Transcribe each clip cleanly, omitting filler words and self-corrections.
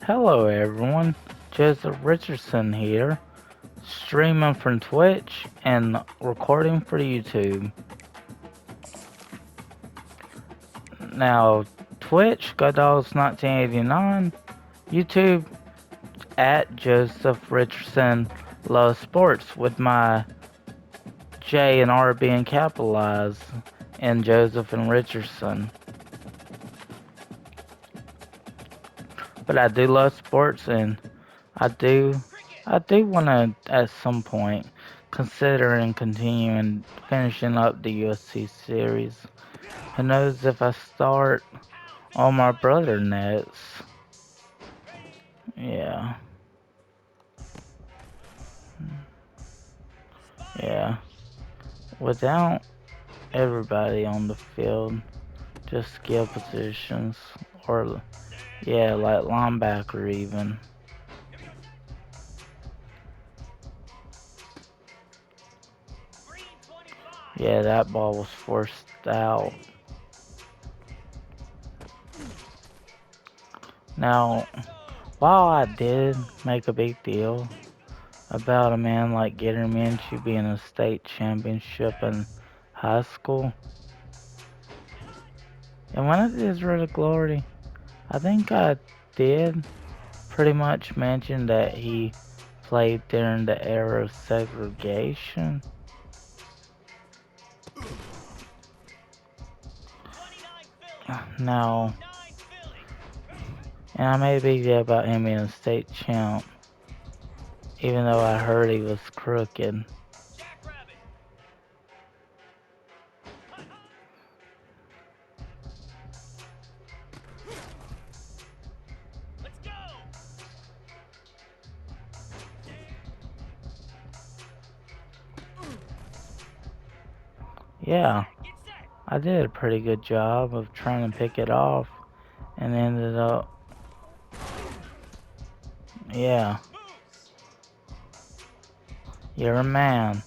Hello everyone, Joseph Richardson here, streaming from Twitch and recording for YouTube. Now, Twitch, GoDogs1989, YouTube, at Joseph Richardson Love Sports, with my J and R being capitalized in Joseph and Richardson. But I do love sports, and I do want to, at some point, consider and continuing finishing up the UFC series. Who knows if I start on my brother next? Yeah. Yeah. Without everybody on the field, just skill positions, or, yeah, like linebacker even. Yeah, that ball was forced out. Now, while I did make a big deal about a man like getting into being a state championship in high school, and when I did Road to Glory, I think I did pretty much mention that he played during the era of segregation. Now, and I made a big deal about him being a state champ, even though I heard he was crooked. Yeah, I did a pretty good job of trying to pick it off, and ended up, yeah, you're a man.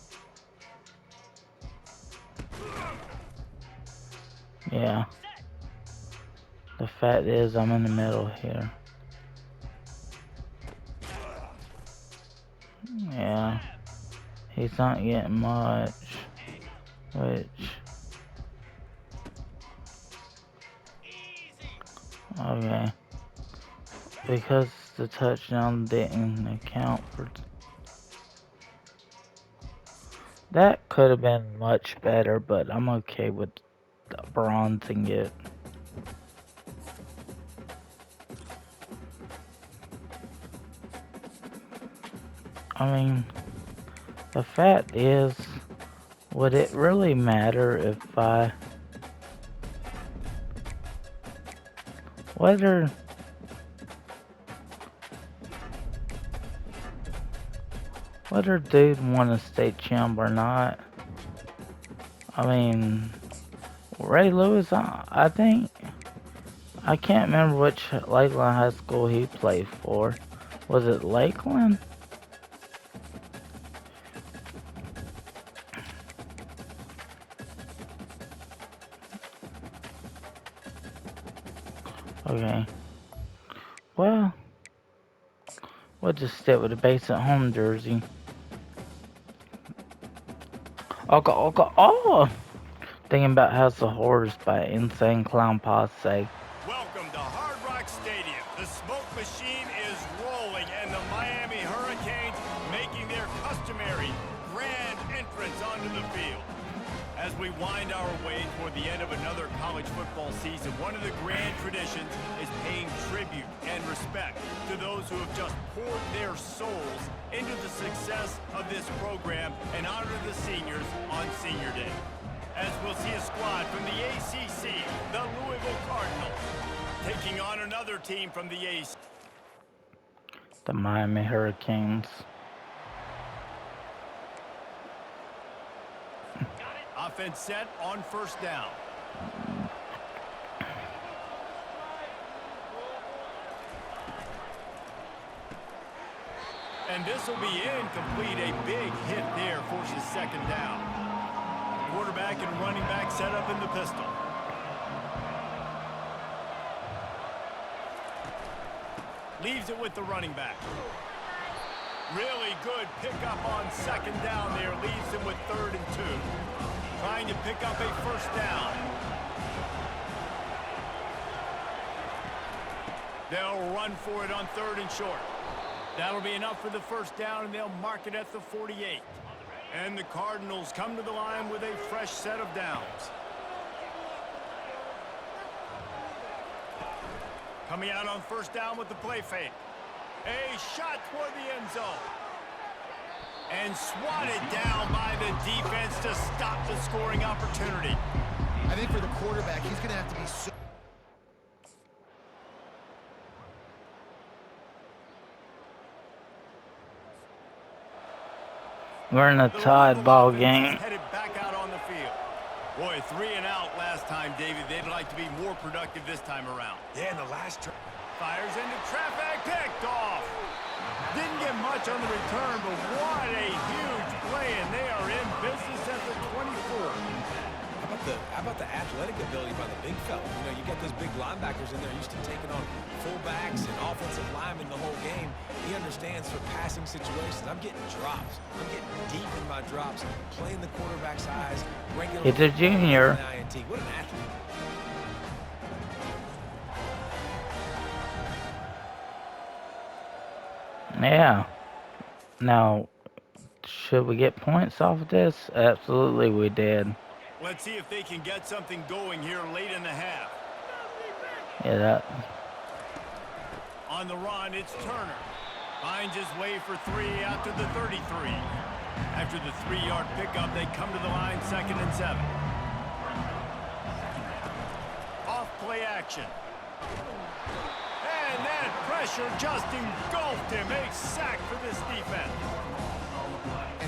Yeah, the fact is I'm in the middle here. Yeah, he's not getting much, which, okay, because the touchdown didn't account for, that could have been much better, but I'm okay with bronzing it. I mean, the fact is, would it really matter if whether dude won a state champ or not? I mean, Ray Lewis, I think, I can't remember which Lakeland High School he played for. Was it Lakeland? Okay. Well, we'll just stick with the basic home jersey. Oh! Thinking about House of Horrors by Insane Clown Posse. Welcome to Hard Rock Stadium. The smoke machine is rolling and the Miami Hurricanes making their customary grand entrance onto the field. As we wind our way toward the end of another college football season, one of the grand traditions is paying tribute and respect to those who have just poured their souls into the success of this program and honor the seniors on Senior Day. As we'll see a squad from the ACC, the Louisville Cardinals, taking on another team from the ACC. The Miami Hurricanes. Offense set on first down. And this will be incomplete. A big hit there forces second down. Quarterback and running back set up in the pistol. Leaves it with the running back. Really good pickup on second down there. Leaves him with 3rd and 2. Trying to pick up a first down. They'll run for it on 3rd and short. That'll be enough for the first down, and they'll mark it at the 48. And the Cardinals come to the line with a fresh set of downs. Coming out on first down with the play fake. A shot toward the end zone. And swatted down by the defense to stop the scoring opportunity. I think for the quarterback, he's going to have to be so... We're in a tied ball game. Headed back out on the field. Boy, 3 and out last time, David. They'd like to be more productive this time around. Yeah, in the last... Fires into traffic, picked off. Didn't get much on the return, but what a huge play, and they are in business at the 24. How about the athletic ability by the big fella? You know, you got those big linebackers in there used to taking on fullbacks and offensive linemen the whole game. He understands for passing situations. I'm getting drops. I'm getting deep in my drops, playing the quarterback's eyes. It's a junior. What an athlete. Yeah. Now, should we get points off of this? Absolutely we did. Let's see if they can get something going here late in the half. Yeah, that. On the run, it's Turner. Finds his way for 3 out to the 33. After the 3-yard pickup, they come to the line 2nd and 7. Off play action. And that pressure just engulfed him. A sack for this defense.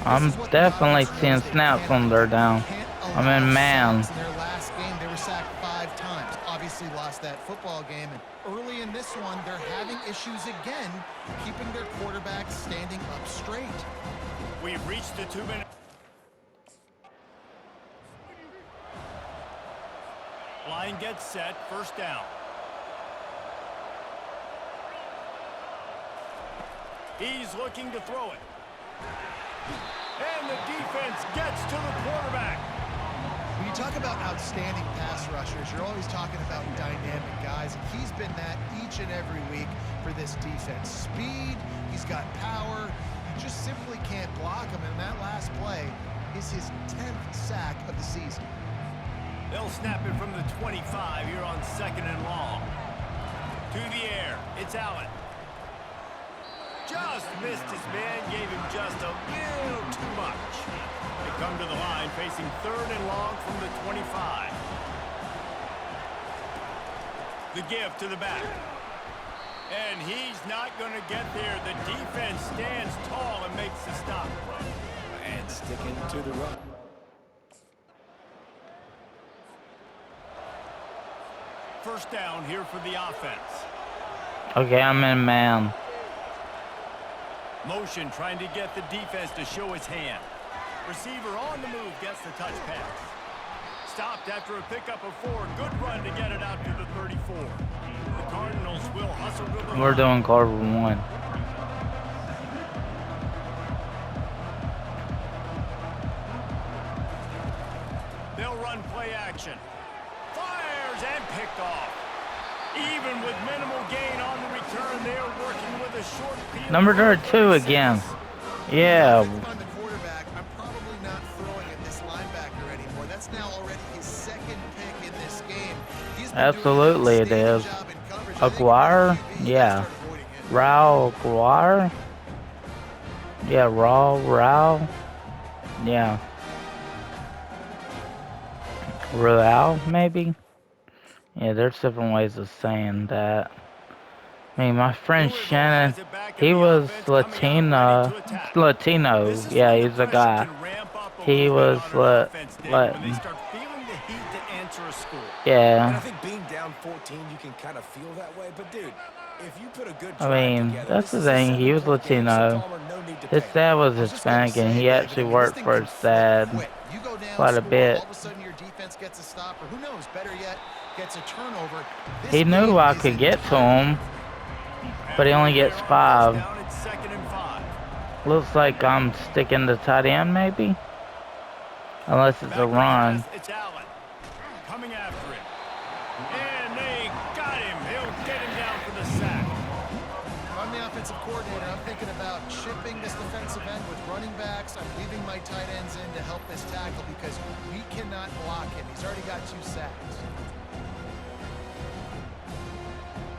I'm definitely seeing snaps when they're down. I'm in man. In their last game, they were sacked 5 times. Obviously lost that football game. And early in this one, they're having issues again, keeping their quarterback standing up straight. We've reached the 2-minute. Line gets set, first down. He's looking to throw it. And the defense gets to the quarterback. When you talk about outstanding pass rushers, you're always talking about dynamic guys. And he's been that each and every week for this defense. Speed, he's got power. You just simply can't block him. And that last play is his 10th sack of the season. They'll snap it from the 25 here on 2nd and long. To the air, it's Allen. Just missed his man, gave him just a little too much. They come to the line facing 3rd and long from the 25. The give to the back. And he's not going to get there. The defense stands tall and makes the stop. And sticking to the run. First down here for the offense. Okay, I'm in man. Motion trying to get the defense to show his hand. Receiver on the move gets the touch pass. Stopped after a pickup of 4. Good run to get it out to the 34. The Cardinals will hustle to the We're line. doing Carver 1. They'll run play action. Fires and picked off. Even with minimal gain on the return, they're working with a short field. Number 32 again. Yeah. If I'm the quarterback, I'm probably not throwing at this linebacker anymore. That's now already his 2nd pick in this game. He's been Absolutely doing it an is. outstanding job in coverage. I think Aguirre? he Yeah. started avoiding him. Raul Aguirre? Yeah, Raul. Yeah. Raul, maybe? Yeah, there's different ways of saying that. I mean, my friend Shannon, he was Latino. Yeah, he's a guy. He was Latin. And I Yeah. think being down 14, you can kind of feel that way. But, dude, if you put a good I drive mean, together, that's this the is a thing. He was 7-point game, so Latino. Palmer, no need to His panic. dad was I was just gonna Hispanic, and say, he David, actually I mean, this worked thing for can his flip dad quick. You go down, quite a score, bit. all of a sudden your defense gets a stop, or who knows, better yet, gets a turnover. This He knew game I is could get to him. but he And only they're gets almost 5. down at 2nd and 5. Looks like I'm sticking to tight end, maybe? Unless it's a Back to pass, run. it's Allen. Coming after him. And they got him. He'll get him down for the sack. If I'm the offensive coordinator, I'm thinking about chipping this defensive end with running backs. I'm leaving my tight ends in to help this tackle because we cannot block him. He's already got 2 sacks.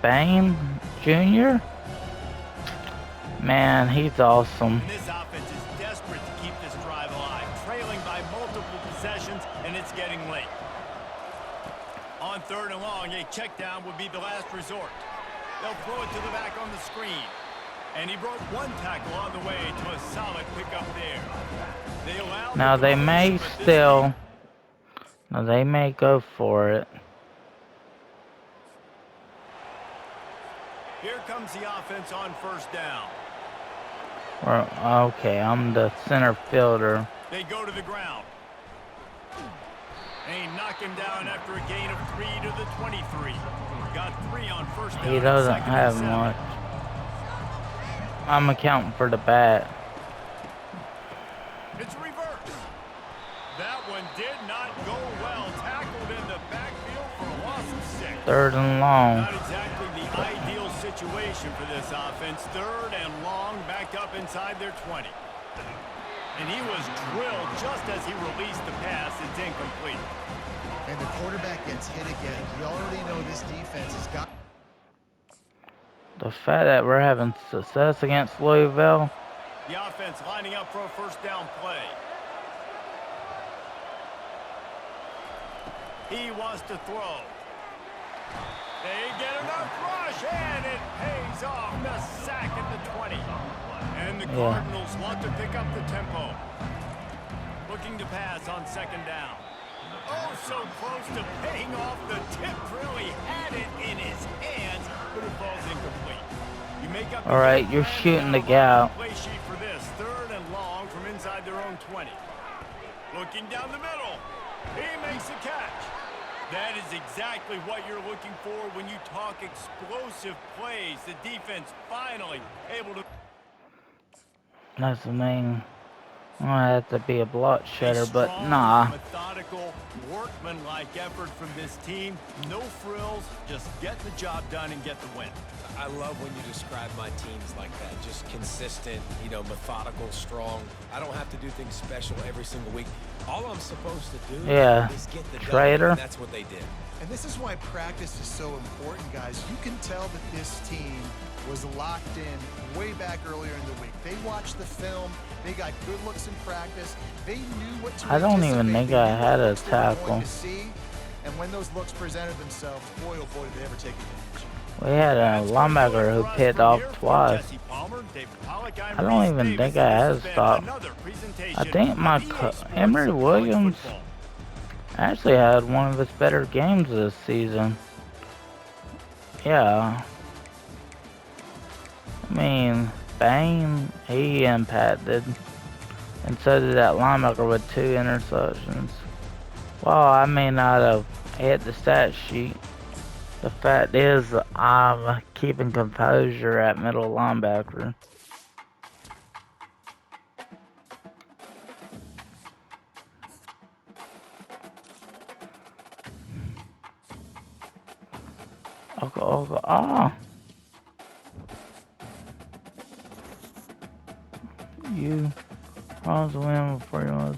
Bane Jr.? Man, he's awesome. And this offense is desperate to keep this drive alive, trailing by multiple possessions, and it's getting late. On 3rd and long, a check down would be the last resort. They'll throw it to the back on the screen. And he broke 1 tackle on the way to a solid pickup there. They allow Now they may still... Now they may go for it. Here comes the offense on 1st down. Okay, I'm the center fielder. They go to the ground. They knock him down after a gain of 3 to the 23. Got 3 on 1st down. He doesn't have much. I'm accounting for the bat. It's reverse. That one did not go well. Tackled in the backfield for a loss of 6. 3rd and long. Not exactly the ideal situation for this offense. 3rd and long, backed up inside their 20. And he was drilled just as he released the pass. It's incomplete. And the quarterback gets hit again. You already know this defense has got... The fact that we're having success against Louisville. The offense lining up for a 1st down play. He wants to throw. They get enough rush, and it pays off. The sack at the 20. And the Cardinals want to pick up the tempo. Looking to pass on 2nd down. Oh, so close to paying off. The tip really had it in his hands, but it falls incomplete. You make up. All right, you're shooting the gap. Play sheet for this 3rd and long from inside their own 20. Looking down the middle. He makes a catch. That is exactly what you're looking for when you talk explosive plays. The defense finally able to. That's the main. I have to be a block shedder, but nah. Methodical, workman-like effort from this team. No frills, just get the job done and get the win. I love when you describe my teams like that. Just consistent, you know, methodical, strong. I don't have to do things special every single week. All I'm supposed to do is get the Traitor. done, and that's what they did. And this is why practice is so important, guys. You can tell that this team was locked in way back earlier in the week. They watched the film. They got good looks in practice. They knew what to I don't even think I had a tackle. And when those looks presented themselves, boy, oh boy, did they ever take advantage. We had a linebacker who picked off twice. I don't even think I had a stop. I think my Emory Williams actually had one of his better games this season. Yeah. I mean, Bane, he impacted. And so did that linebacker with 2 interceptions. Well, I may not have hit the stat sheet. The fact is, I'm keeping composure at middle linebacker. Okay, ah. You was win before you was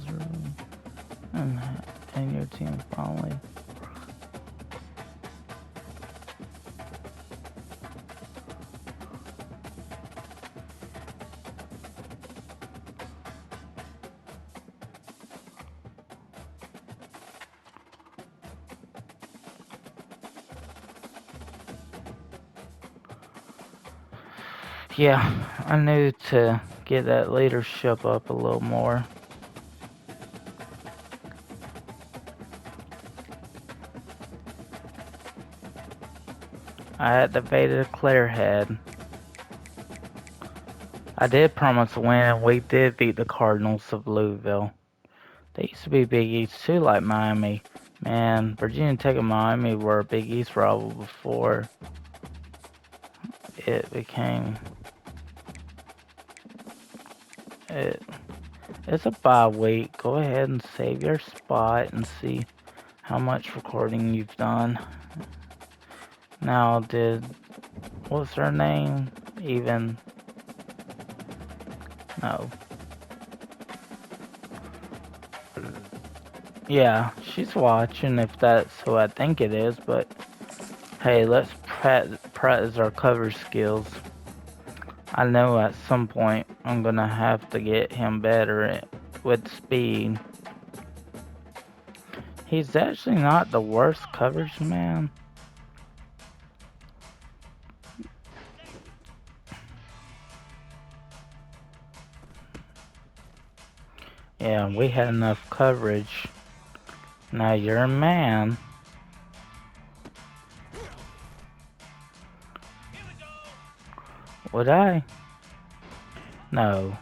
and your team finally. Yeah, I knew to get that leadership up a little more. I activated a clear head. I did promise to win, and we did beat the Cardinals of Louisville. They used to be Big East too, like Miami. Man, Virginia Tech and Miami were a Big East rival before. it became it. It's a bye week. Go ahead and save your spot and see how much recording you've done. Now, what's her name? Even no. Yeah, she's watching if that's who I think it is, but hey, let's practice our cover skills. I know at some point I'm gonna have to get him better with speed. He's actually not the worst coverage man. Yeah, we had enough coverage. Now you're a man. Would I? No.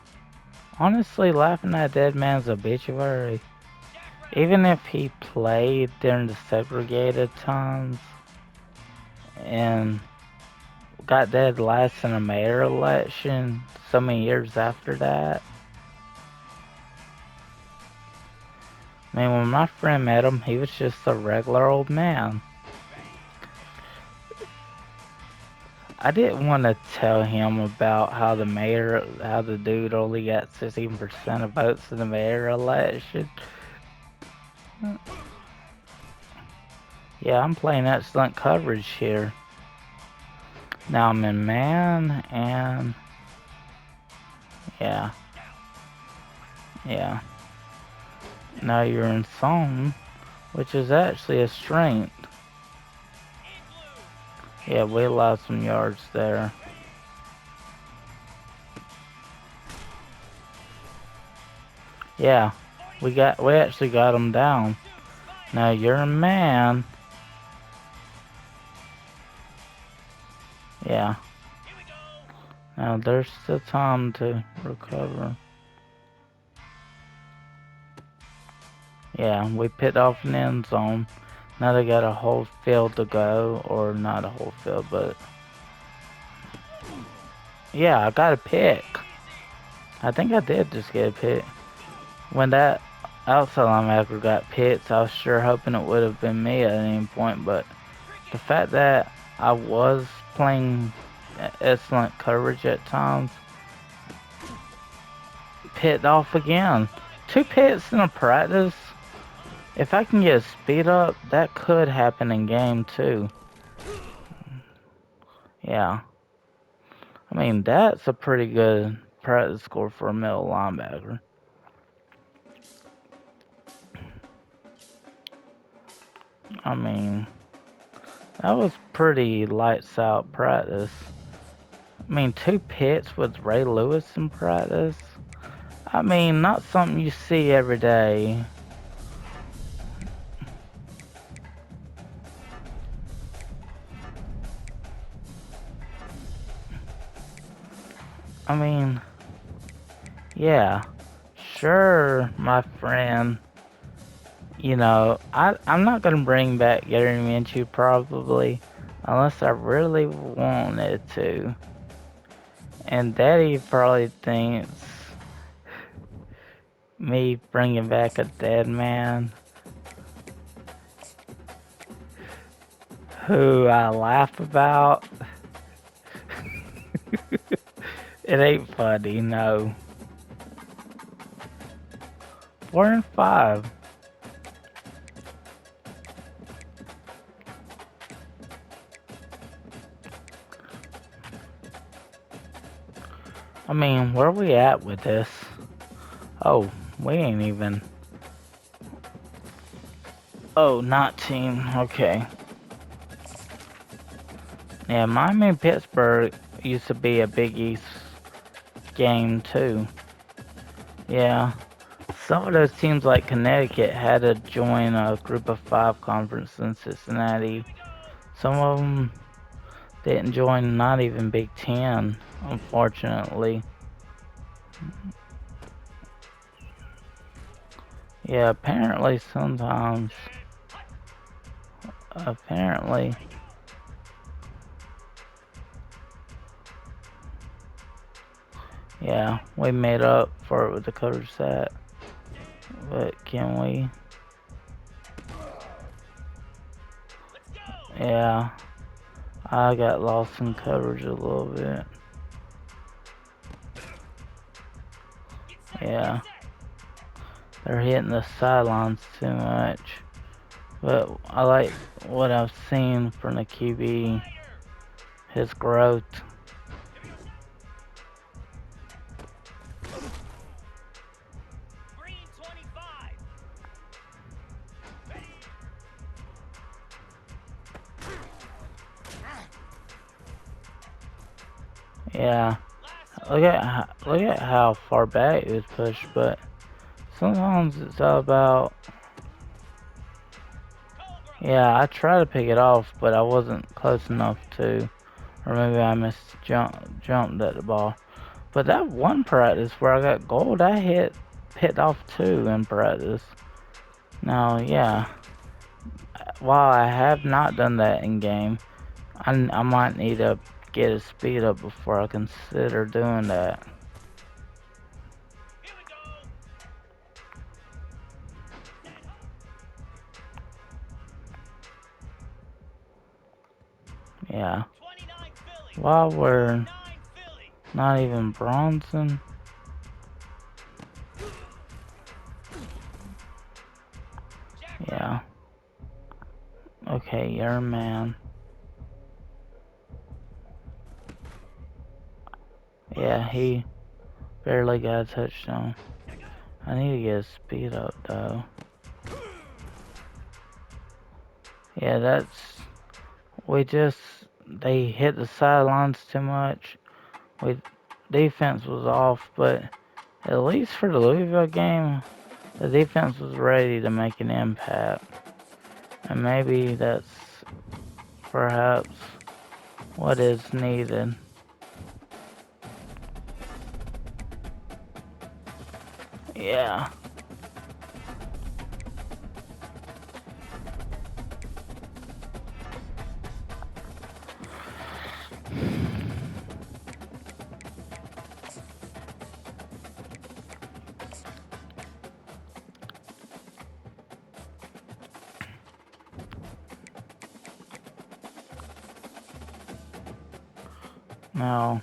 Honestly, laughing at dead man's a bitch of a. Even if he played during the segregated times and got dead last in a mayor election so many years after that. I mean, when my friend met him, he was just a regular old man. I didn't want to tell him about how the dude only got 16% of votes in the mayor election. Yeah, I'm playing excellent coverage here. Now I'm in man, and yeah, yeah. Now you're in song, which is actually a strength. Yeah, we lost some yards there. Yeah, we actually got him down. Now you're a man. Yeah. Now there's still time to recover. Yeah, we picked off an end zone. Now they got a whole field to go, or not a whole field, but yeah, I got a pick. I think I did just get a pick. When that outside linebacker got picked, I was sure hoping it would have been me at any point, but the fact that I was playing excellent coverage at times, picked off again. 2 picks in a practice. If I can get speed up, that could happen in game too. Yeah. I mean, that's a pretty good practice score for a middle linebacker. I mean, that was pretty lights out practice. I mean, 2 picks with Ray Lewis in practice. I mean, not something you see every day. I mean, yeah, sure, my friend. You know, I'm not gonna bring back Gary Minshew probably, unless I really wanted to. And Daddy probably thinks me bringing back a dead man who I laugh about. It ain't funny, no. 4-5. I mean, where we at with this? Oh, we ain't even. Oh, 19. Okay. Yeah, Miami and Pittsburgh used to be a Big East game too. Yeah. Some of those teams like Connecticut had to join a group of 5 conference in Cincinnati. Some of them didn't join, not even Big Ten, unfortunately. Yeah, apparently sometimes, apparently, Yeah, we made up for it with the cover set, but can we? Yeah, I got lost in coverage a little bit. Yeah, they're hitting the sidelines too much. But I like what I've seen from the QB, his growth. Yeah, look at how far back it was pushed, but sometimes it's all about. Yeah, I tried to pick it off, but I wasn't close enough to, or maybe I jumped at the ball. But that one practice where I got gold, I picked off two in practice. Now, yeah, while I have not done that in game, I might need to get a speed up before I consider doing that. Yeah. While we're not even bronzing. Yeah. Okay, you're a man. Yeah, he barely got a touchdown. I need to get his speed up though. Yeah, they hit the sidelines too much. We defense was off, but at least for the Louisville game, the defense was ready to make an impact. And maybe that's perhaps what is needed. Yeah. Now,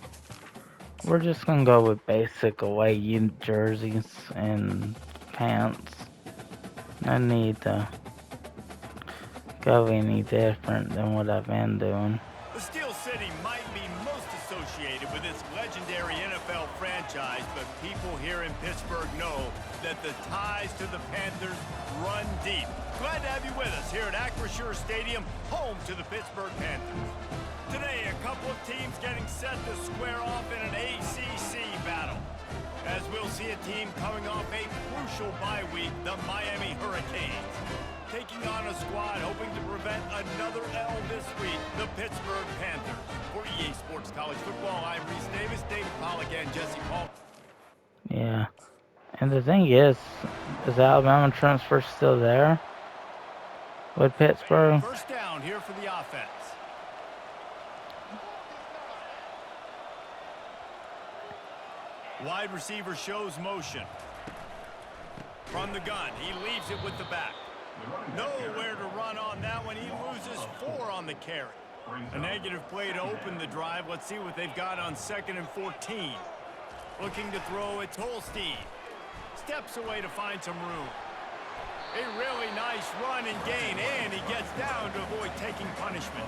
we're just gonna go with basic away jerseys and pants. No need to go any different than what I've been doing. The Steel City might be most associated with its legendary NFL franchise, but people here in Pittsburgh know that the ties to the Panthers run deep. Glad to have you with us here at Acrisure Stadium, home to the Pittsburgh Panthers. Today, a couple of teams getting set to square off in an ACC battle, as we'll see a team coming off a crucial bye week, the Miami Hurricanes, taking on a squad hoping to prevent another L this week, the Pittsburgh Panthers. For EA Sports College Football, I'm Reese Davis, David Pollack, and Jesse Paul. Yeah. And the thing is Alabama transfer still there with Pittsburgh? First down here for the offense. Wide receiver shows motion. From the gun, he leaves it with the back. Nowhere to run on that one. He loses 4 on the carry. A negative play to open the drive. Let's see what they've got on 2nd and 14. Looking to throw, it's Holstein. Steps away to find some room. A really nice run and gain, and he gets down to avoid taking punishment.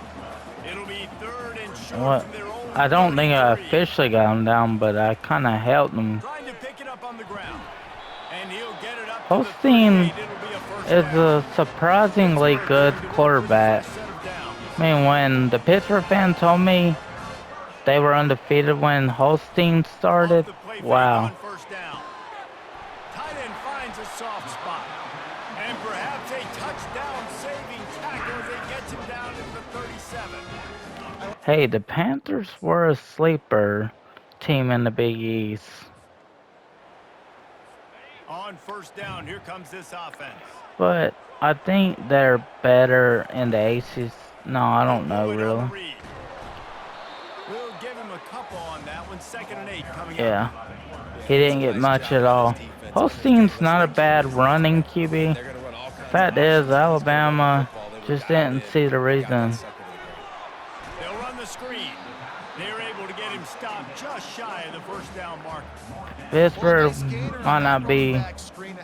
It'll be 3rd and short from their own. I don't think I officially got him down, but I kind of helped him. Trying to pick it up on the ground. And he'll get it up Holstein is a surprisingly good quarterback. I mean, when the Pittsburgh fans told me they were undefeated when Holstein started, wow. Tight end finds a soft spot. And perhaps a touchdown-saving tackle as he gets him down at the 37. Hey, the Panthers were a sleeper team in the Big East. On first down, here comes this offense. But I think they're better in the ACC. No, I don't know really. We'll give him a couple on that one. one's 2nd and 8 coming up. Yeah, he It's a didn't get nice much job at by this all. defense. Holstein's Understand, listen, not a they can't bad really throw running the football, QB. and they're going to run all The kinds of fact is, options, and he's going to run the Alabama football. They were just dialed didn't in see the and got that reason. sucker to the ground. They'll run the screen. They're able to get him stopped just shy of the 1st down marker. Pittsburgh Nice gainer on might that not running be. back screen.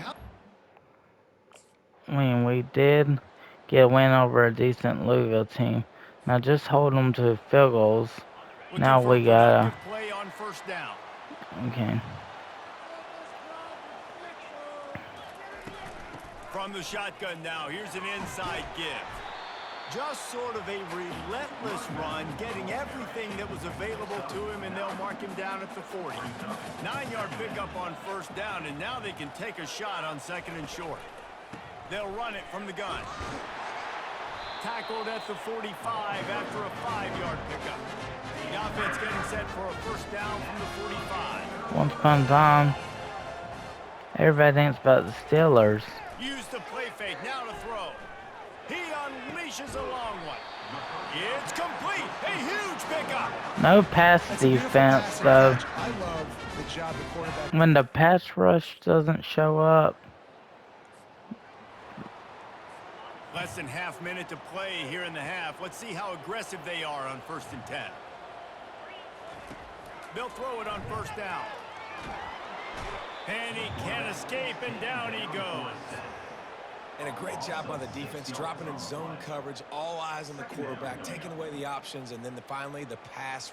I mean, we did get a win over a decent Louisville team. Now just hold them to field goals. Looking Now for a we gotta. productive play on 1st down. Okay. From the shotgun now, here's an inside give. Just sort of a relentless run, getting everything that was available to him, and they'll mark him down at the 40. 9-yard pickup on 1st down, and now they can take a shot on 2nd and short. They'll run it from the gun. Tackled at the 45 after a 5-yard pickup. The offense getting set for a 1st down from the 45. Once upon a time, everybody thinks about the Steelers. Use the play fake, now to throw. He unleashes a long one. It's complete. A huge pickup. No pass That's a beautiful defense passing though. catch. I love the job the quarterback. When the pass rush doesn't show up, Less than half minute to play here in the half. Let's see how aggressive they are on 1st and 10. They'll throw it on 1st down. And he can't escape, and down he goes. And a great job by the defense, dropping in zone coverage, all eyes on the quarterback, taking away the options, and then finally the pass.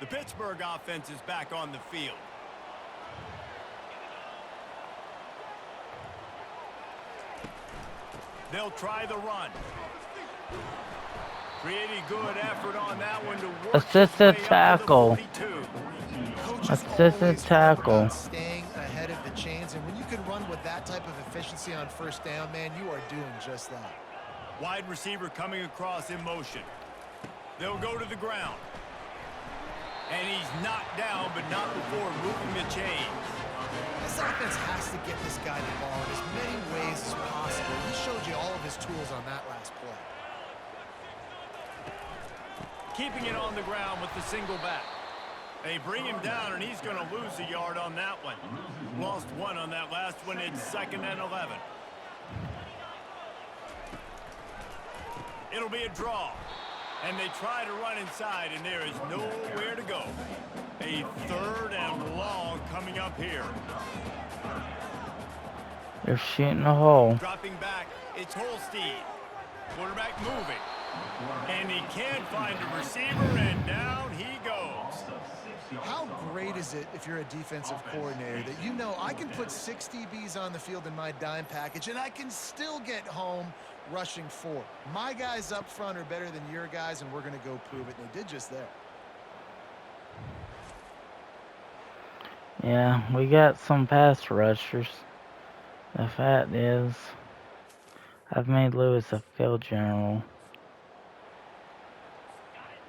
The Pittsburgh offense is back on the field. They'll try the run. Pretty good effort on that one to work assisted his way up tackle. to the 42. Coaches Assisted always talk tackle. about staying ahead of the chains, and when you can run with that type of efficiency on 1st down, man, you are doing just that. Wide receiver coming across in motion. They'll go to the ground. And he's knocked down, but not before moving the chains. This offense has to get this guy the ball in as many ways as possible. He showed you all of his tools on that last play. Keeping it on the ground with the single back. They bring him down, and he's going to lose a yard on that one. Lost 1 on that last one. It's 2nd and 11. It'll be a draw. And they try to run inside, and there is nowhere to go. A 3rd and long coming up here. They're shooting a hole. Dropping back, it's Holstein. Quarterback moving. And he can't find a receiver, and down he goes. How great is it if you're a defensive coordinator that you know I can put 6 DBs on the field in my dime package and I can still get home rushing 4. My guys up front are better than your guys, and we're going to go prove it. And they did just that. Yeah, we got some pass rushers. The fact is, I've made Lewis a field general.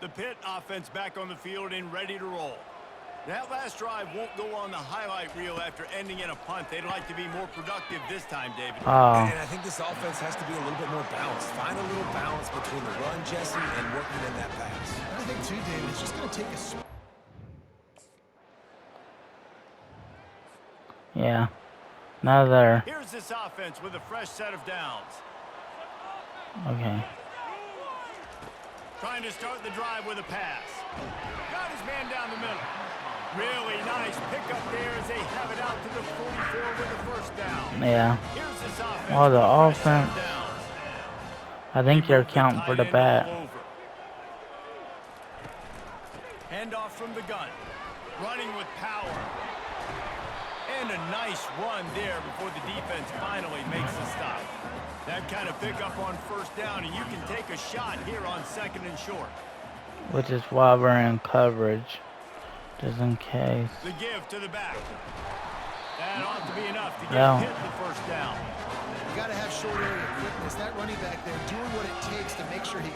The Pitt offense back on the field and ready to roll. That last drive won't go on the highlight reel after ending in a punt. They'd like to be more productive this time, David. Oh, And I think this offense has to be a little bit more balanced. Find a little balance between the run, Jesse, and working in that pass. And I think, too, David, it's just going to take a... yeah. Another. Here's this offense with a fresh set of downs. Okay. Trying to start the drive with a pass. Got his man down the middle. Really nice pickup there as they have it out to the 44 with the 1st down. Yeah. Here's this offense. Oh, the with a fresh set of offense. downs. I think They you're move the counting for tight the end bat. all over. Handoff from the gun. Running with power. And a nice run there before the defense finally makes the stop. That kind of pickup on 1st down, and you can take a shot here on 2nd and short. Which is why we're in coverage. Just in case. The give to the back. That ought to be enough to get Yeah. hit the 1st down. You got to have short area quickness. That running back there doing what it takes to make sure he...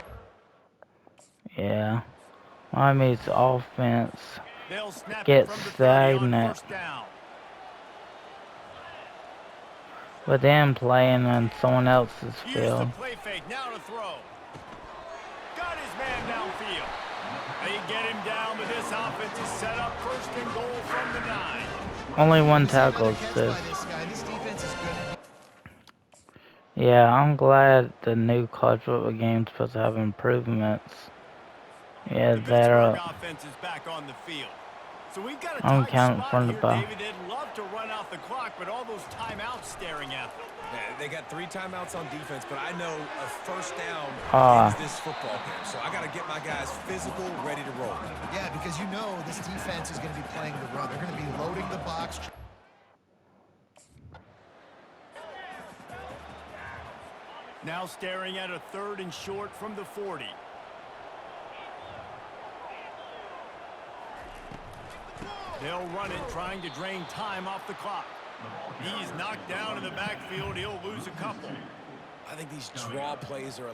Yeah. Miami's offense They'll snap gets it from the 30 on stagnant 1st down. with them playing on someone else's Use field. the play fake, now to throw. Got field. They get him down, but this offense is set up first and goal from the 9. Only And one we see tackle another catch assist. by this guy. This defense is good. Yeah, I'm glad the new college football game's supposed to have improvements. Yeah, The Pittsburgh they're offense is back on the field. So we've got a I'm tight counting spot from the here, ball. David. They'd love to run out the clock, but all those timeouts staring at them. Yeah, they got 3 timeouts on defense, but I know a first down ends Ah, this football game. So I got to get my guys physical, ready to roll. Yeah, because you know this defense is going to be playing the run. They're going to be loading the box. Now staring at a 3rd and short from the 40. They'll run it, trying to drain time off the clock. He's knocked down in the backfield. He'll lose a couple. I think these draw plays are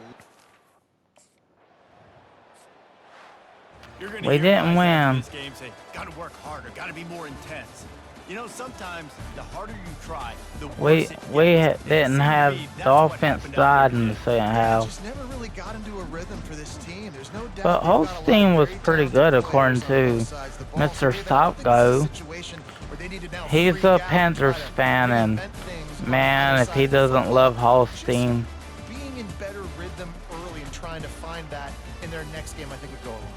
You're going to we hear didn't guys after win. this game say, got to work harder, got to be more intense. You know, sometimes the harder you try, the worse it gets. Didn't And it have seemed to be the that's what offense happened out died there in the today. second Yeah, half. just never really got into a rhythm for this team. There's no doubt But they've got a lot Holstein of was very pretty talented good according players on both to sides of the ball. So, Mr. Dave, I don't think this is a Stopgo. situation where they need to now He's freak a out and try Panthers to fan, and reinvent things on man, their if side he of the doesn't football. love Just Holstein, being in better rhythm early and trying to find that in their next game, I think would go a long way.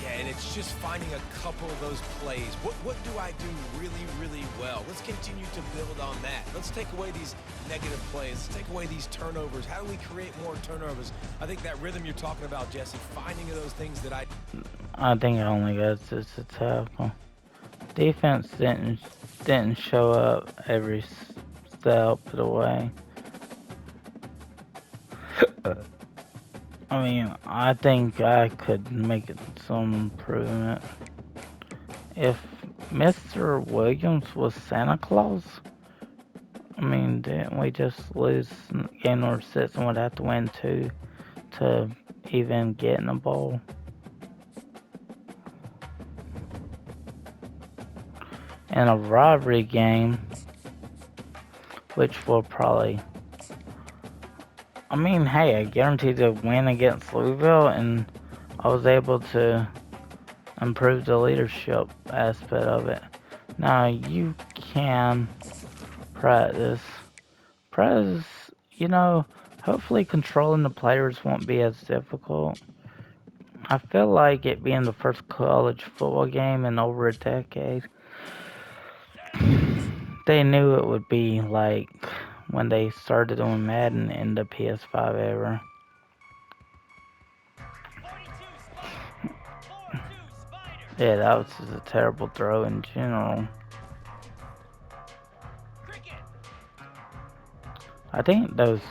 Yeah, and it's just finding a couple of those plays. What do I do really, really well? Let's continue to build on that. Let's take away these negative plays. Let's take away these turnovers. How do we create more turnovers? I think that rhythm you're talking about, Jesse, finding those things that I think I only got just a tackle. Defense didn't show up every step of the way. I mean, I think I could make it some improvement. If Mr. Williams was Santa Claus, I mean, didn't we just lose game number 6 and would have to win 2 to even get in the bowl? In a rivalry game, which will probably, I mean, hey, I guaranteed to win against Louisville, and I was able to improve the leadership aspect of it. Now, you can practice. Practice, you know, hopefully controlling the players won't be as difficult. I feel like it being the first college football game in over a decade, they knew it would be like when they started doing Madden in the PS5 era. Yeah, that was just a terrible throw in general. I think those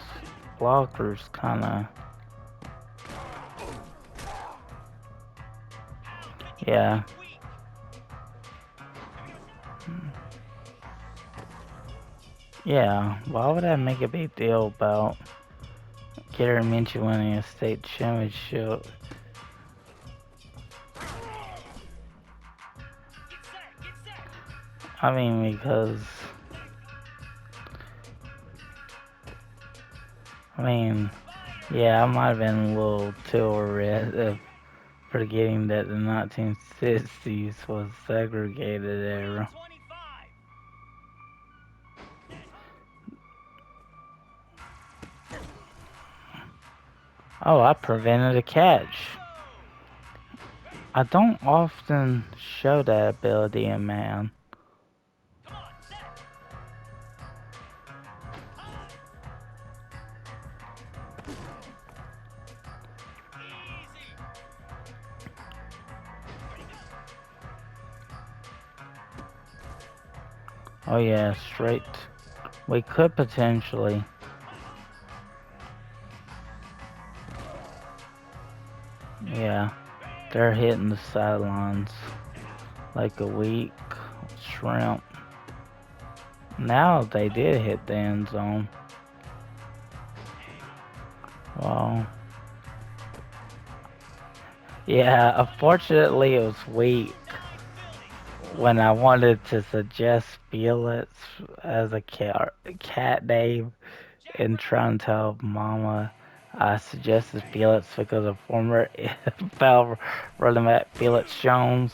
blockers kinda... Yeah. Yeah, why would I make a big deal about Gary Minshew winning a state championship? I mean, because... I mean, yeah, I might have been a little too red of forgetting that the 1960s was segregated era. Oh, I prevented a catch. I don't often show that ability in man. Oh yeah, straight. We could potentially. Yeah, they're hitting the sidelines like a weak shrimp. Now they did hit the end zone. Well, yeah, unfortunately it was weak when I wanted to suggest Felix as a cat name and try and tell Mama I suggested Felix because of former NFL running back Felix Jones.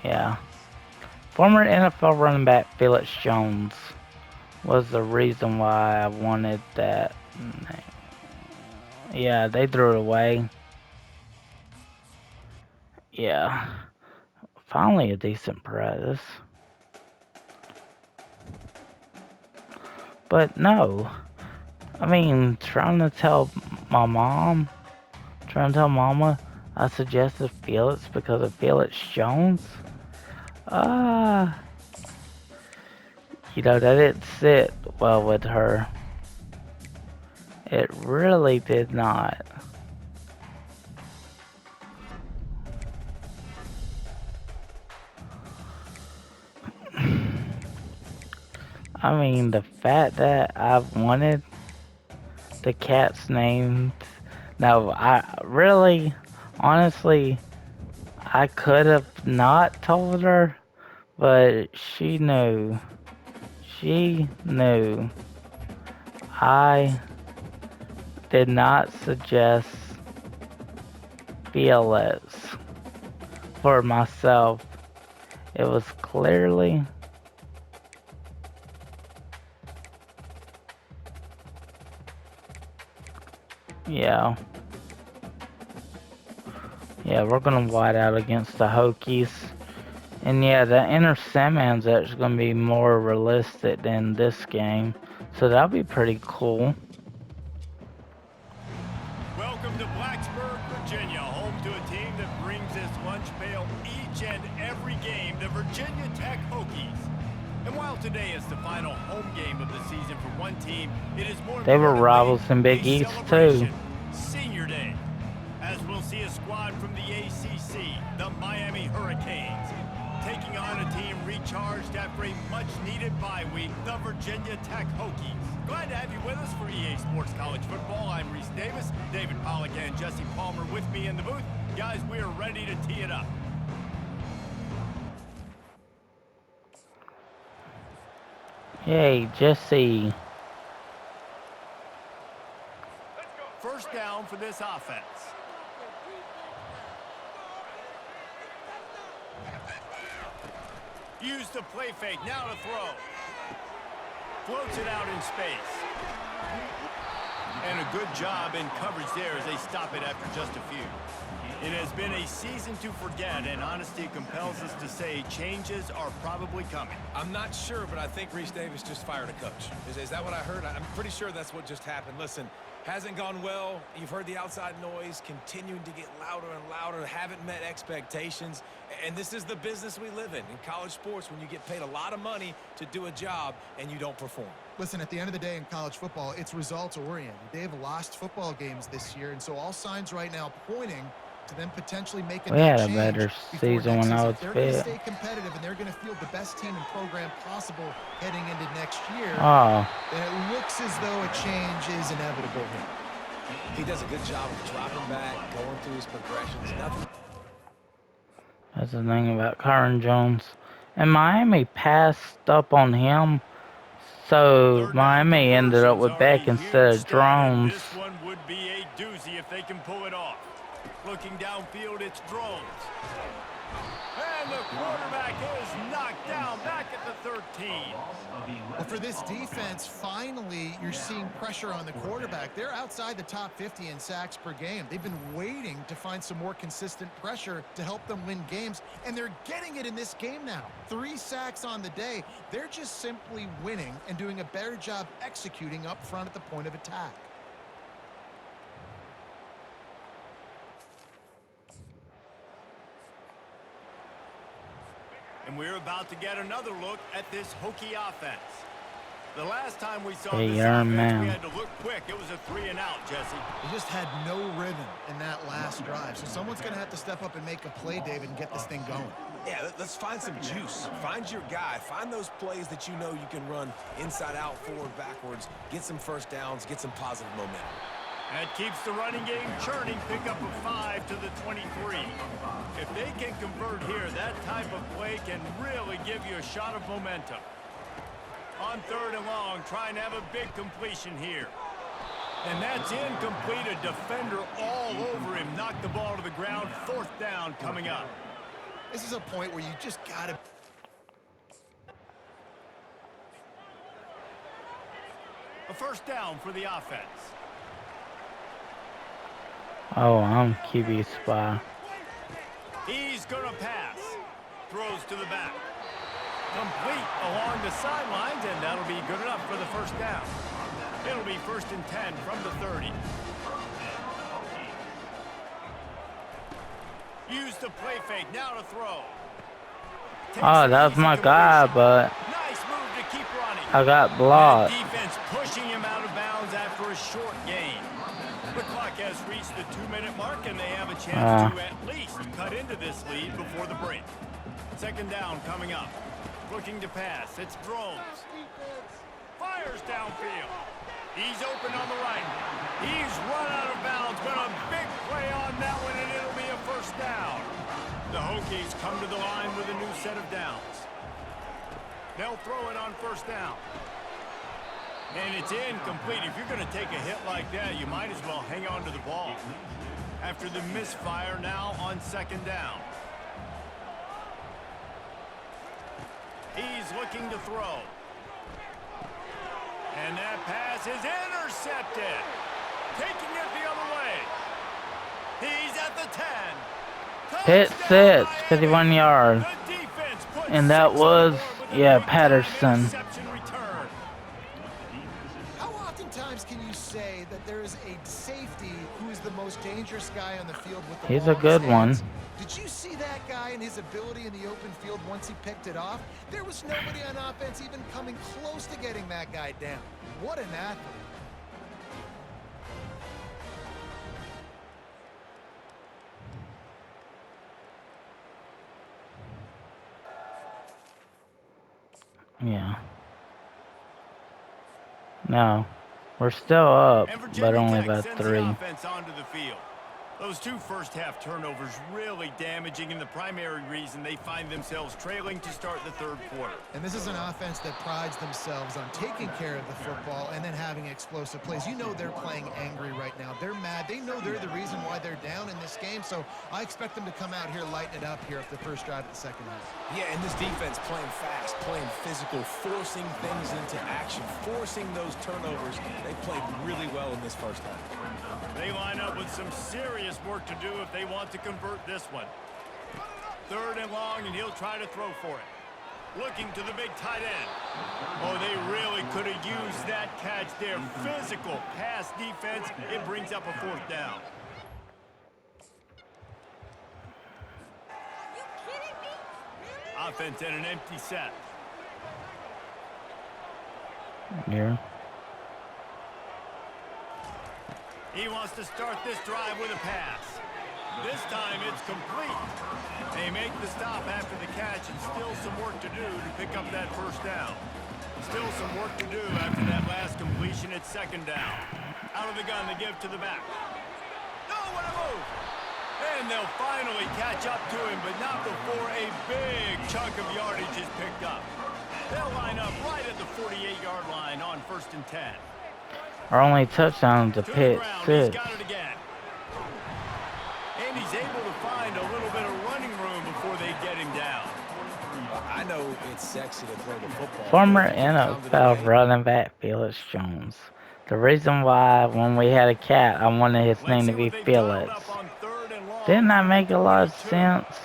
Yeah. Former NFL running back Felix Jones was the reason why I wanted that name. Yeah, they threw it away. Yeah. Finally a decent prize. But no. I mean, trying to tell mama I suggested Felix because of Felix Jones? Ah, that didn't sit well with her. It really did not. I mean, the fact that I wanted the cat's name. No, honestly, I could have not told her, but she knew. She knew. I did not suggest Felix for myself. It was clearly yeah. Yeah, we're gonna white out against the Hokies. And yeah, the Inner Sandman's actually gonna be more realistic than this game. So that'll be pretty cool. Welcome to Blacksburg, Virginia, home to a team that brings this lunch pail each and every game, the Virginia Tech Hokies. And while today is the final home game of the season for one team, it is more They were importantly rivals in Big a East too. celebration. Senior Day, as we'll see a squad from the ACC, the Miami Hurricanes, taking on a team recharged after a much-needed bye week, the Virginia Tech Hokies. Glad to have you with us for EA Sports College Football. I'm Reese Davis, David Pollack and Jesse Palmer with me in the booth. Guys, we are ready to tee it up. Yay, Jesse. First down for this offense. Use the play fake, now to throw. Floats it out in space. And a good job in coverage there as they stop it after just a few. It has been a season to forget, and honesty compels us to say changes are probably coming. I'm not sure, but I think Reese Davis just fired a coach. Is that what I heard? I'm pretty sure that's what just happened. Listen, hasn't gone well. You've heard the outside noise, continuing to get louder and louder, haven't met expectations. And this is the business we live in college sports, when you get paid a lot of money to do a job and you don't perform. Listen, at the end of the day in college football, it's results-oriented. They have lost football games this year, and so all signs right now pointing to them potentially making We that had a change better before season next when I season. was They're going to fit. stay competitive, and they're going to field the best team and program possible heading into next year. Oh, Then it looks as though a change is inevitable here. He does a good job of dropping back, going through his progressions. Nothing. that's the thing about Kyron Jones. And Miami passed up on him, so Third down Miami ended up conversions with are Beck a instead huge of stat, and drones. this one would be a doozy if they can pull it off. Looking downfield, it's drones. And the quarterback is knocked down back at the 13. Well, for this defense, finally, you're seeing pressure on the quarterback. They're outside the top 50 in sacks per game. They've been waiting to find some more consistent pressure to help them win games, and they're getting it in this game now. 3 sacks on the day. They're just simply winning and doing a better job executing up front at the point of attack. And we're about to get another look at this Hokie offense. The last time we saw Hey, this you're a offense, man. we had to look quick. It was a 3 and out, Jesse. They just had no rhythm in that last drive. So someone's going to have to step up and make a play, David, and get this thing going. Yeah, let's find some juice. Find your guy. Find those plays that you know you can run inside out, forward, backwards. Get some first downs. Get some positive momentum. That keeps the running game churning. Pickup of 5 to the 23. If they can convert here, that type of play can really give you a shot of momentum. On 3rd and long, trying to have a big completion here. And that's incomplete. A defender all over him. Knocked the ball to the ground. 4th down coming up. This is a point where you just got to... A 1st down for the offense. Oh, I'm QB spy. He's going to pass. Throws to the back. Complete along the sidelines, and that'll be good enough for the 1st down. It'll be 1st and 10 from the 30. Use the play fake. Now to throw. Oh, that was my guy, but Nice move to keep running. I got And blocked. defense pushing him out of bounds after a short gain. The clock has reached the 2-minute mark, and they have a chance to at least cut into this lead before the break. 2nd down coming up. Looking to pass. It's Drones. Fires downfield. He's open on the right. He's run out of bounds, but a big play on that one, and it'll be a 1st down. The Hokies come to the line with a new set of downs. They'll throw it on 1st down. And it's incomplete. If you're going to take a hit like that, you might as well hang on to the ball. After the misfire, now on 2nd down. He's looking to throw. And that pass is intercepted. Taking it the other way. He's at the 10. Hit Touchdown, 6, 51 yards. The defense puts And that 6 was, on board with a yeah, big-time Patterson. interception return. How oftentimes can you say that there is a safety who is the most dangerous guy on the field with the He's ball a good in his hands? one. Did you see that guy and his ability in the open field once he picked it off? There was nobody on offense even coming close to getting that guy down. What an athlete. Yeah. No. We're still up, And but Virginia only Tech by sends 3. the offense onto the field. Those 2 first-half turnovers really damaging, and the primary reason they find themselves trailing to start the 3rd quarter. And this is an offense that prides themselves on taking care of the football and then having explosive plays. You know they're playing angry right now. They're mad. They know they're the reason why they're down in this game, so I expect them to come out here, lighten it up here after the first drive of the 2nd half. Yeah, and this defense playing fast, playing physical, forcing things into action, forcing those turnovers. They played really well in this 1st half. They line up with some serious work to do if they want to convert this one. 3rd and long, and he'll try to throw for it. Looking to the big tight end. Oh, they really could have used that catch there. Physical pass defense. It brings up a 4th down. You kidding me? Really? Offense in an empty set. Yeah. He wants to start this drive with a pass. This time it's complete. They make the stop after the catch, and still some work to do to pick up that 1st down. Still some work to do after that last completion at 2nd down. Out of the gun, they give to the back. No, what a move! And they'll finally catch up to him, but not before a big chunk of yardage is picked up. They'll line up right at the 48-yard line on 1st and 10. Our only touchdown to To the pick ground, 6. he's got it again. And he's able to find a little bit of running room before they get him down. I know it's sexy to throw the football. Former but if you pound it NFL away, running back Felix Jones. The reason why when we had a cat, I wanted his Let's name see to be what they've dialed Felix. up on 3rd and long. Didn't that make a lot of 22. sense?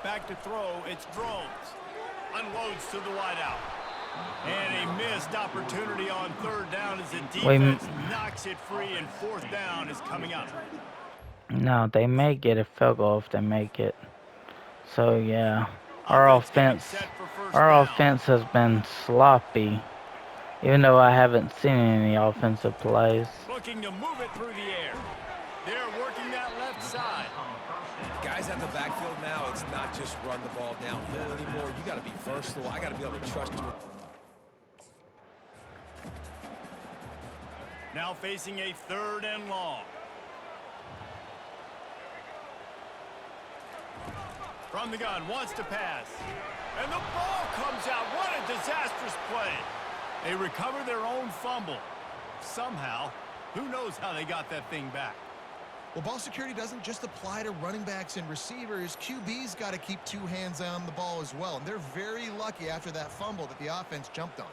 Back to throw, it's Drones. Unloads to the wideout. And a missed opportunity on 3rd down as the defense knocks it free, and 4th down is coming up. No, they may get a field goal if they make it. So yeah, our getting offense set for 1st Our down. offense has been sloppy, even though I haven't seen any offensive plays. Looking to move it through the air. They're working that left side. guys at the backfield now, it's not just run the ball downhill anymore. You got to be versatile. I got to be able to trust you. Now facing a 3rd and long. From the gun, wants to pass. And the ball comes out. What a disastrous play. They recover their own fumble. somehow. Who knows how they got that thing back? Well, ball security doesn't just apply to running backs and receivers. QB's got to keep two hands on the ball as well. And they're very lucky after that fumble that the offense jumped on.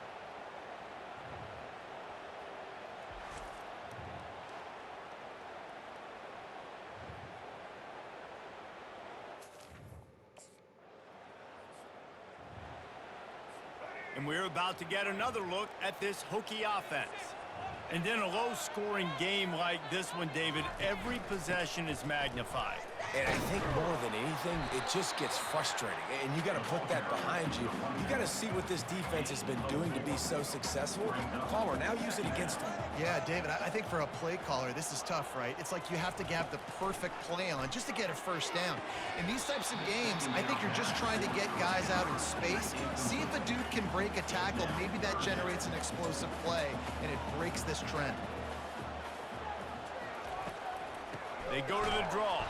And we're about to get another look at this Hokie offense. And in a low-scoring game like this one, David, every possession is magnified. And I think more than anything, it just gets frustrating. And you got to put that behind you. You got to see what this defense has been doing to be so successful. Caller, now use it against them. Yeah, David, I think for a play caller, this is tough, right? It's like you have to have the perfect play on just to get a first down. In these types of games, I think you're just trying to get guys out in space, see if a dude can break a tackle. Maybe that generates an explosive play, and it breaks this trend. They go to the draw.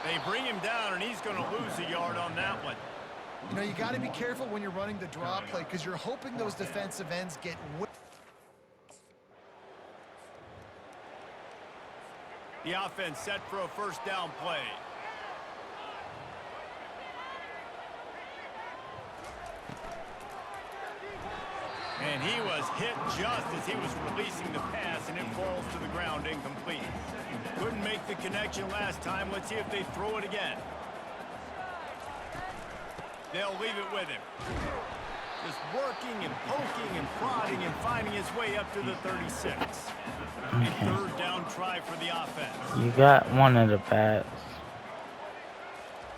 They bring him down, and he's going to lose a yard on that one. You know, you got to be careful when you're running the draw play because you're hoping those defensive ends get... The offense set for a first down play. And he was hit just as he was releasing the pass, and it falls to the ground incomplete. Couldn't make the connection last time. Let's see if they throw it again. They'll leave it with him. Just working and poking and prodding and finding his way up to the 36. A third down try for the offense. You got one of the bats.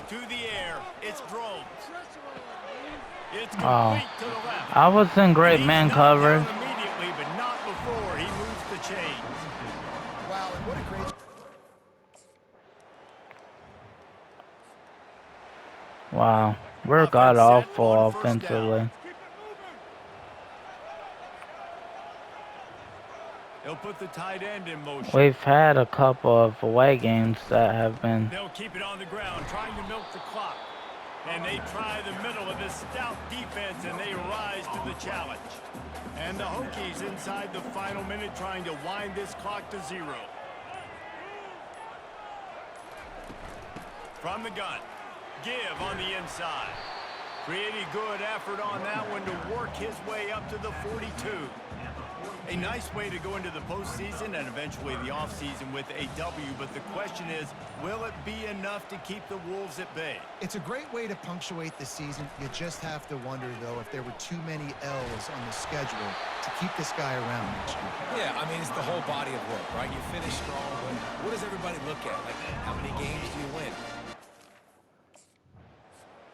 To the air, it's Drones. It's complete to the left. I was in great man coverage. Immediately, but not before he moves the chains. Wow, and what a great... Wow, we're god awful offensively. They'll put the tight end in motion. We've had a couple of away games that have been... They'll keep it on the ground, trying to milk the clock. And they try the middle of this stout defense, and they rise to the challenge. And the Hokies inside the final minute trying to wind this clock to 0. From the gun. Give on the inside. Pretty good effort on that one to work his way up to the 42. A nice way to go into the postseason and eventually the offseason with a W, but the question is, will it be enough to keep the Wolves at bay? It's a great way to punctuate the season. You just have to wonder, though, if there were too many L's on the schedule to keep this guy around next year. Yeah, I mean, it's the whole body of work, right? You finish strong, but what does everybody look at? Like, how many games do you win?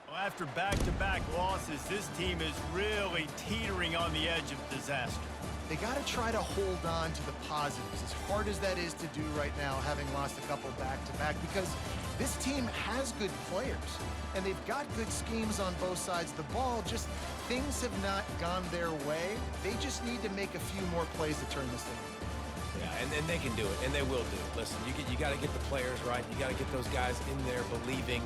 Well, after back-to-back losses, this team is really teetering on the edge of disaster. They got to try to hold on to the positives, as hard as that is to do right now, having lost a couple back-to-back, because this team has good players, and they've got good schemes on both sides of the ball. Just things have not gone their way. They just need to make a few more plays to turn this thing around. Yeah, and they can do it, and they will do it. Listen, you got to get the players right. You got to get those guys in there believing.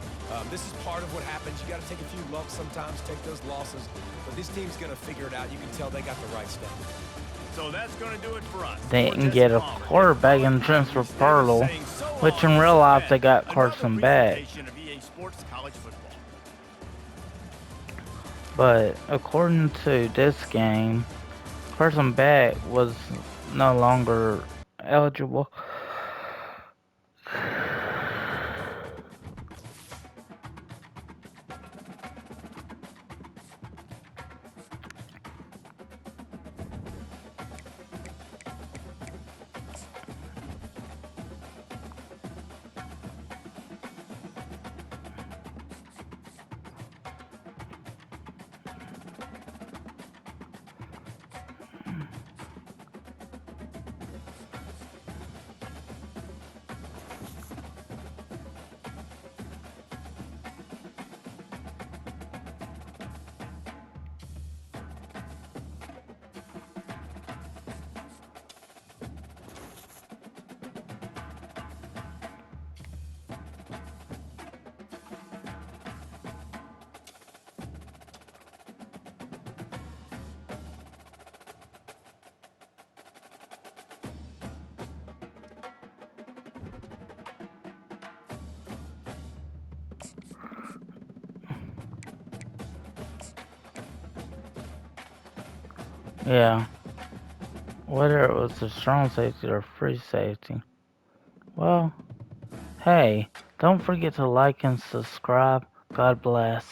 This is part of what happens. You got to take a few lumps sometimes, take those losses, but this team's going to figure it out. You can tell they got the right stuff. So that's going to do it for us. They can get a quarterback in transfer portal, which in real life they got Carson back. But according to this game, Carson back was no longer eligible. Yeah, whether it was a strong safety or free safety. Well, hey, don't forget to like and subscribe. God bless.